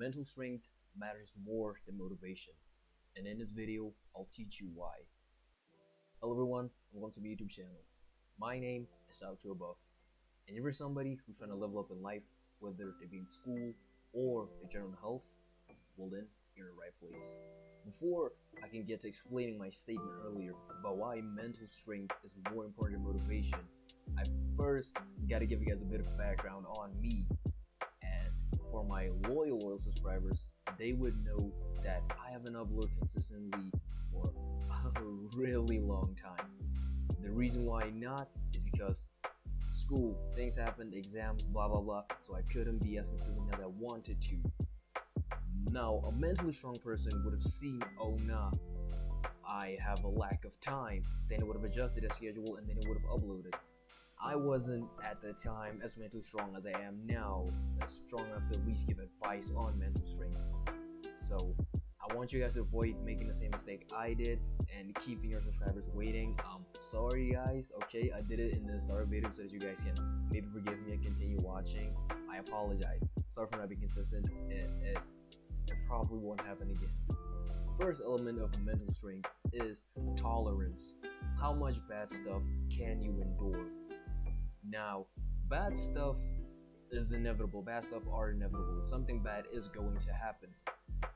mental strength matters more than motivation. And in this video, I'll teach you why. Hello everyone, and welcome to my YouTube channel. My name is Out to Above, and if you're somebody who's trying to level up in life, whether they be in school or in general health, well then, you're in the right place. Before I can get to explaining my statement earlier about why mental strength is more important than motivation, I first gotta give you guys a bit of background on me. And for my loyal subscribers, they would know that I haven't uploaded consistently for a really long time. The reason why not is because school, things happened, exams, blah blah blah, so I couldn't be as consistent as I wanted to. Now, a mentally strong person would have seen, oh nah, I have a lack of time, then it would have adjusted a schedule and then it would have uploaded. I wasn't at the time as mentally strong as I am now, as strong enough to at least give advice on mental strength. So I want you guys to avoid making the same mistake I did and keeping your subscribers waiting. Sorry guys, okay, I did it in the start video so that you guys can maybe forgive me and continue watching. I apologize. Sorry for not being consistent. It probably won't happen again. First element of mental strength is tolerance. How much bad stuff can you endure? Now, bad stuff is inevitable. Bad stuff are inevitable. Something bad is going to happen.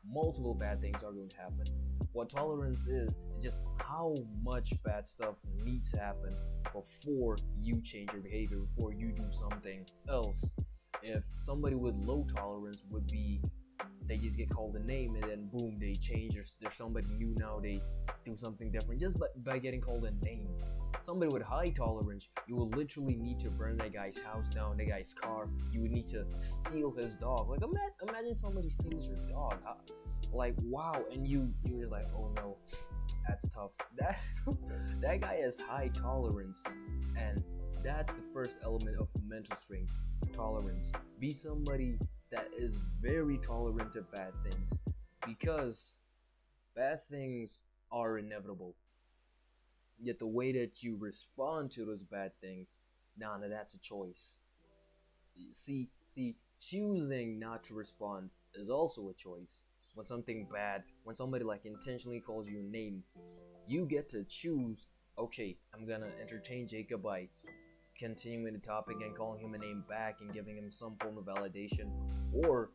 Multiple bad things are going to happen. What tolerance is just how much bad stuff needs to happen before you change your behavior, before you do something else. If somebody with low tolerance would be, they just get called a name and then boom, they change. There's somebody new now, they do something different just by getting called a name. Somebody with high tolerance, you will literally need to burn that guy's house down, that guy's car. You would need to steal his dog. Like imagine somebody steals your dog. Like wow, and you're just like, oh no, that's tough. That guy has high tolerance, and that's the first element of mental strength. Tolerance. Be somebody that is very tolerant to bad things, because bad things are inevitable. Yet the way that you respond to those bad things, now that's a choice. See, choosing not to respond is also a choice. When something bad, when somebody like intentionally calls you a name, you get to choose, okay, I'm gonna entertain Jacob by continuing the topic and calling him a name back and giving him some form of validation, or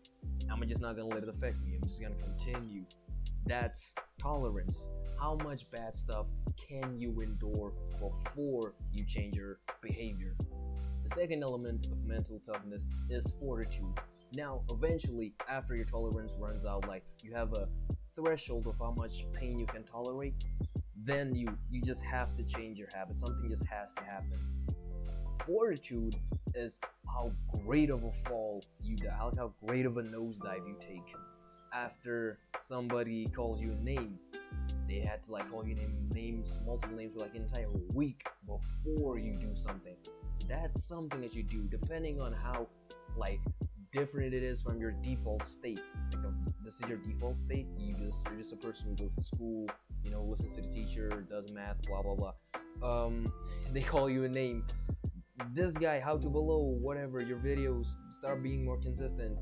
I'm just not gonna let it affect me. I'm just gonna continue. That's tolerance. How much bad stuff can you endure before you change your behavior? The second element of mental toughness is fortitude. Now, eventually, after your tolerance runs out, like you have a threshold of how much pain you can tolerate, then you just have to change your habit. Something just has to happen. Fortitude is how great of a fall you die, how great of a nosedive you take. After somebody calls you a name, they had to like call you names, multiple names for like an entire week before you do something. That's something that you do depending on how like different it is from your default state. Like this is your default state. You're just a person who goes to school, you know, listens to the teacher, does math, blah blah blah. They call you a name. This guy, how to below, whatever, your videos start being more consistent.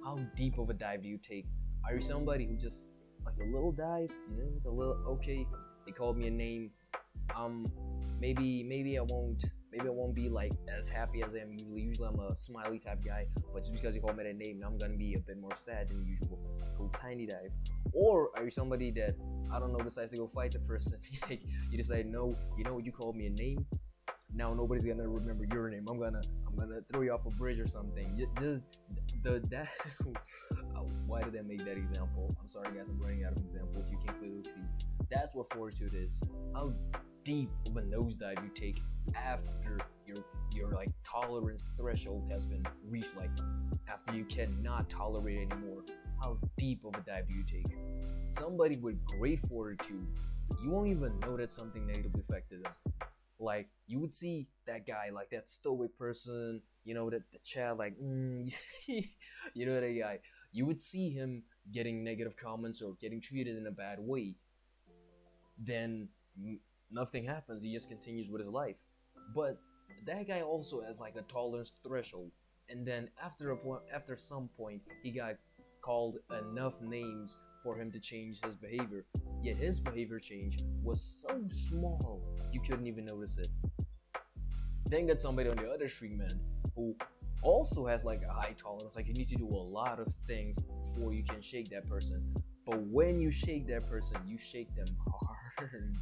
How deep of a dive do you take? Are you somebody who just like a little dive, you know, like a little, okay, they called me a name, maybe I won't be like as happy as I am usually I'm a smiley type guy, but just because you called me that name, now I'm gonna be a bit more sad than usual. Go tiny dive. Or are you somebody that, I don't know, decides to go fight the person? You decide, no, you know, you called me a name, now nobody's gonna remember your name. I'm gonna throw you off a bridge or something. Why did I make that example? I'm sorry guys, I'm running out of examples. You can clearly see. That's what fortitude is. How deep of a nosedive you take after your like tolerance threshold has been reached, like after you cannot tolerate anymore. How deep of a dive do you take? Somebody with great fortitude, you won't even know that something negatively affected them. Like, you would see that guy, like that stoic person, you know, the chat, like, you know that guy. You would see him getting negative comments or getting treated in a bad way. Then nothing happens. He just continues with his life. But that guy also has like a tolerance threshold. And then after some point, he got called enough names for him to change his behavior. Yet his behavior change was so small you couldn't even notice it. Then got somebody on the other extreme end who also has like a high tolerance. Like you need to do a lot of things before you can shake that person. But when you shake that person, you shake them hard.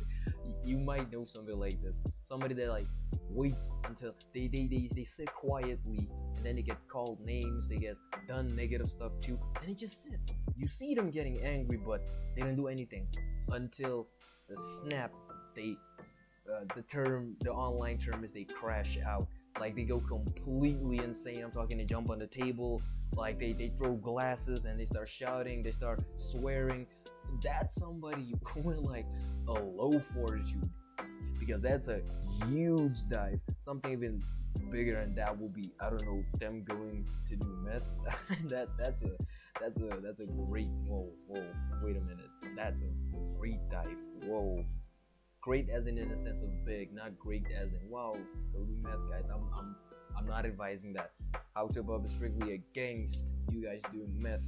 You might know somebody like this. Somebody that like waits until they sit quietly and then they get called names, they get done negative stuff too. Then they just sit. You see them getting angry, but they don't do anything until the snap. The online term is they crash out. Like they go completely insane. I'm talking, they jump on the table, like they throw glasses and they start shouting, they start swearing. That's somebody with like a low fortitude, because that's a huge dive. Something even bigger than that will be, I don't know, them going to do meth. that's a great, whoa, wait a minute. That's a great dive. Whoa. Great as in a sense of big, not great as in wow, go do meth, guys. I'm not advising that. How to Above is strictly against you guys doing math.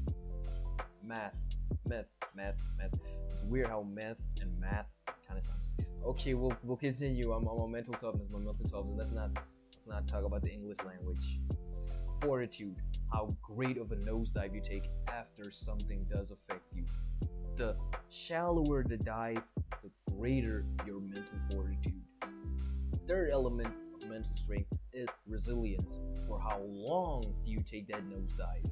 It's weird how meth and math kind of sounds. Okay, we'll continue. I'm on mental toughness. Let's not talk about the English language. Fortitude. How great of a nosedive you take after something does affect you. The shallower the dive, the greater your mental fortitude. Third element of mental strength is resilience. For how long do you take that nosedive?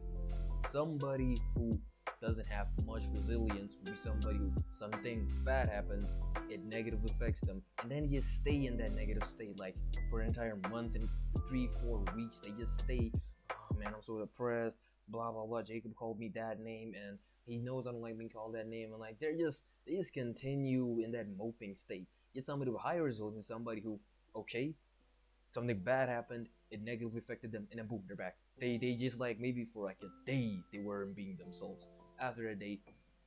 Somebody who doesn't have much resilience will be somebody who something bad happens, it negatively affects them, and then they just stay in that negative state like for an entire month and 3-4 weeks. They just stay, oh man, I'm so depressed, blah blah blah, Jacob called me that name and he knows I don't like being called that name, and like they just continue in that moping state. Yet somebody with higher resilience is somebody who, okay, something bad happened, it negatively affected them, and then boom, they're back. They just like maybe for like a day they weren't being themselves. After a day,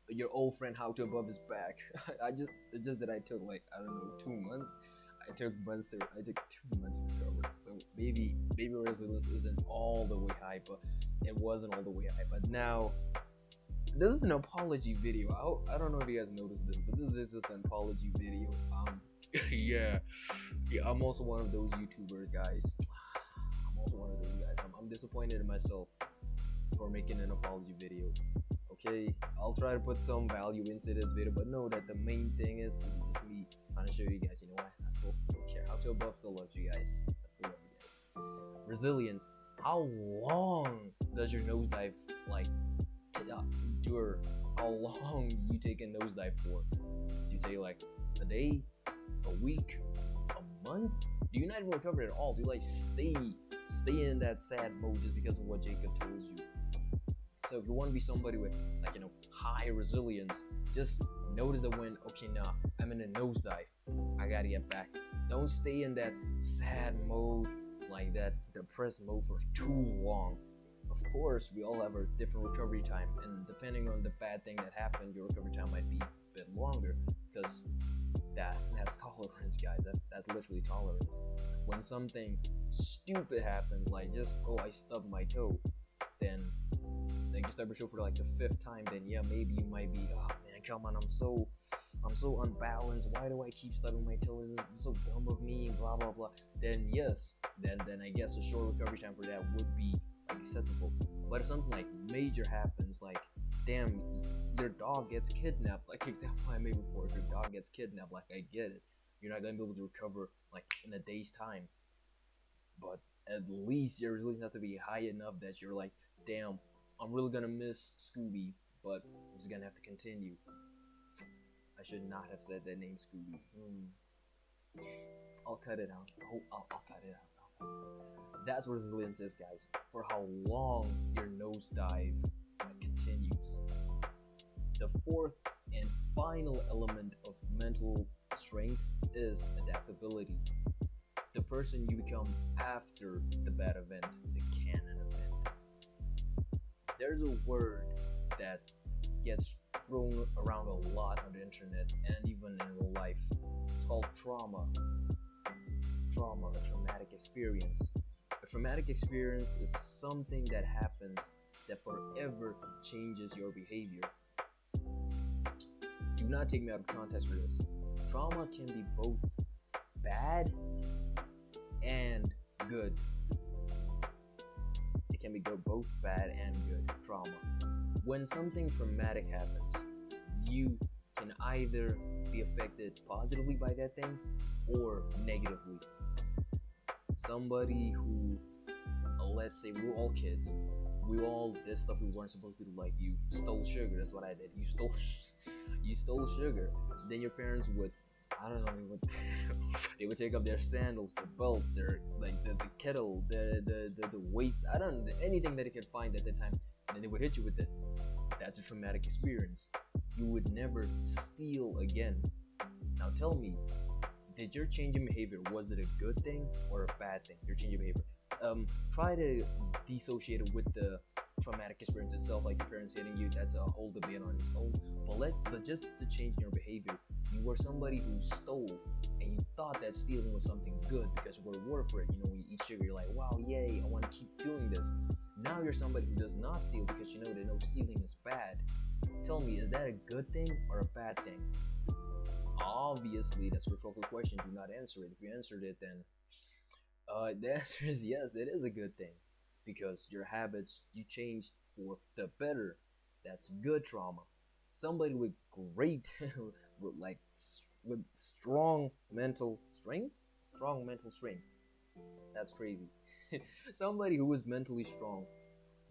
your old friend How to Above is back. It's just that I took like, I don't know, 2 months. I took 2 months to recover. So maybe resilience isn't all the way high, but it wasn't all the way high. But now this is an apology video. I don't know if you guys noticed this, but this is just an apology video. Yeah, I'm also one of those YouTubers, guys. I'm disappointed in myself for making an apology video. Okay, I'll try to put some value into this video, but know that the main thing is this is just me trying to show you guys, you know what, I still care. How to Above still loves you guys. I still love you guys. Resilience. How long does your nosedive like endure? How long you take a nosedive for? Do you take like a day, a week, a month? Do you not even recover at all? Do you like stay in that sad mode just because of what Jacob told you? So if you want to be somebody with like, you know, high resilience, just notice that when, okay, now I'm in a nosedive, I gotta get back. Don't stay in that sad mode, like that depressed mode for too long. Of course, we all have a different recovery time, and depending on the bad thing that happened, your recovery time might be a bit longer, because that's tolerance, guys. That's literally tolerance. When something stupid happens, like just, oh, I stubbed my toe, then you stub your toe for like the 5th time, then yeah, maybe you might be, oh man, come on, I'm so unbalanced. Why do I keep stubbing my toe? This is so dumb of me, blah blah blah. Then yes, then I guess a short recovery time for that would be like acceptable. But if something like major happens, like damn, your dog gets kidnapped, like example I made before, if your dog gets kidnapped, like I get it, you're not gonna be able to recover like in a day's time, but at least your resilience has to be high enough that you're like, damn, I'm really gonna miss Scooby, but I'm just gonna have to continue. I should not have said that name, Scooby. I'll cut it out. I'll cut it out. That's what resilience is, guys. For how long your nosedive continues. The fourth and final element of mental strength is adaptability. The person you become after the bad event, the canon event. There's a word that gets thrown around a lot on the internet and even in real life. It's called trauma. Trauma, a traumatic experience. A traumatic experience is something that happens that forever changes your behavior. Do not take me out of context for this. Trauma can be both bad and good. It can be both bad and good. Trauma. When something traumatic happens, you can either be affected positively by that thing or negatively. Somebody who, let's say we're all kids, we all did stuff we weren't supposed to do, like you stole sugar. That's what I did. You stole sugar. Then your parents would, I don't know, they would take up their sandals, the belt, their like the kettle, the weights, I don't know, anything that they could find at the time, and then they would hit you with it. That's a traumatic experience. You would never steal again. Now tell me, did your change in behavior, was it a good thing or a bad thing? Your change in behavior. Try to dissociate it with the traumatic experience itself, like your parents hitting you. That's a whole debate on its own. But just to change your behavior, you were somebody who stole, and you thought that stealing was something good because you were rewarded for it. You know, when you eat sugar, you're like, wow, yay, I want to keep doing this. Now you're somebody who does not steal because you know that no, stealing is bad. Tell me, is that a good thing or a bad thing? Obviously, that's a rhetorical question. Do not answer it. If you answered it, then the answer is yes, it is a good thing, because your habits, you change for the better. That's good trauma. Somebody with great, with strong mental strength, that's crazy. Somebody who is mentally strong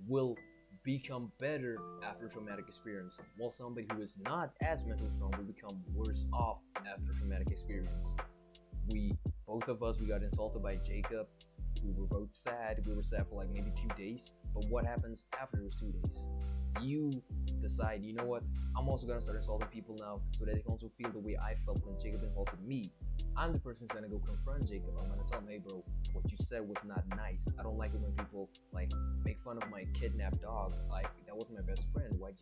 will become better after traumatic experience, while somebody who is not as mentally strong will become worse off after traumatic experience. Both of us, we got insulted by Jacob. We were both sad. We were sad for like maybe 2 days. But what happens after those 2 days? You decide, you know what? I'm also gonna start insulting people now, so that they can also feel the way I felt when Jacob insulted me. I'm the person who's gonna go confront Jacob. I'm gonna tell him, hey bro, what you said was not nice. I don't like it when people like make fun of my kidnapped dog. Like, that was my best friend. Why'd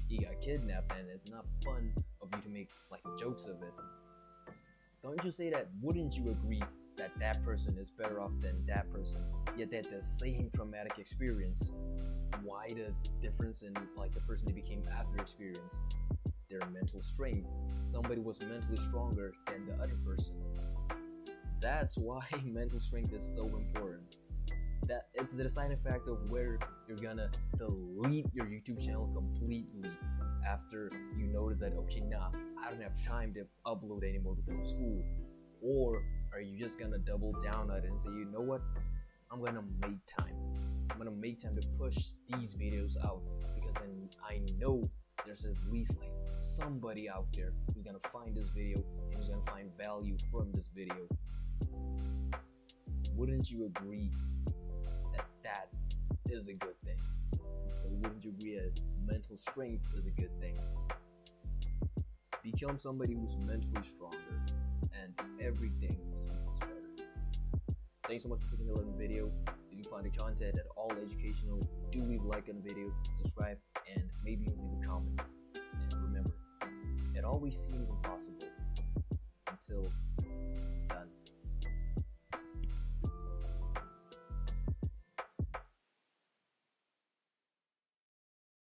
he got kidnapped, and it's not fun of you to make like jokes of it. Don't you say that? Wouldn't you agree that that person is better off than that person, yet they had the same traumatic experience? Why the difference in like the person they became after experience? Their mental strength. Somebody was mentally stronger than the other person. That's why mental strength is so important. That it's the deciding factor of whether you're gonna delete your YouTube channel completely after you notice that, okay, nah, I don't have time to upload anymore because of school. Or are you just gonna double down on it and say, you know what, I'm gonna make time. I'm gonna make time to push these videos out, because then I know there's at least like somebody out there who's gonna find this video and who's gonna find value from this video. Wouldn't you agree that that is a good thing? So wouldn't you agree that mental strength is a good thing? Become somebody who's mentally stronger, and everything just becomes better. Thanks so much for taking a look at the video. If you find the content at all educational, do leave a like on the video, subscribe, and maybe leave a comment. And remember, it always seems impossible until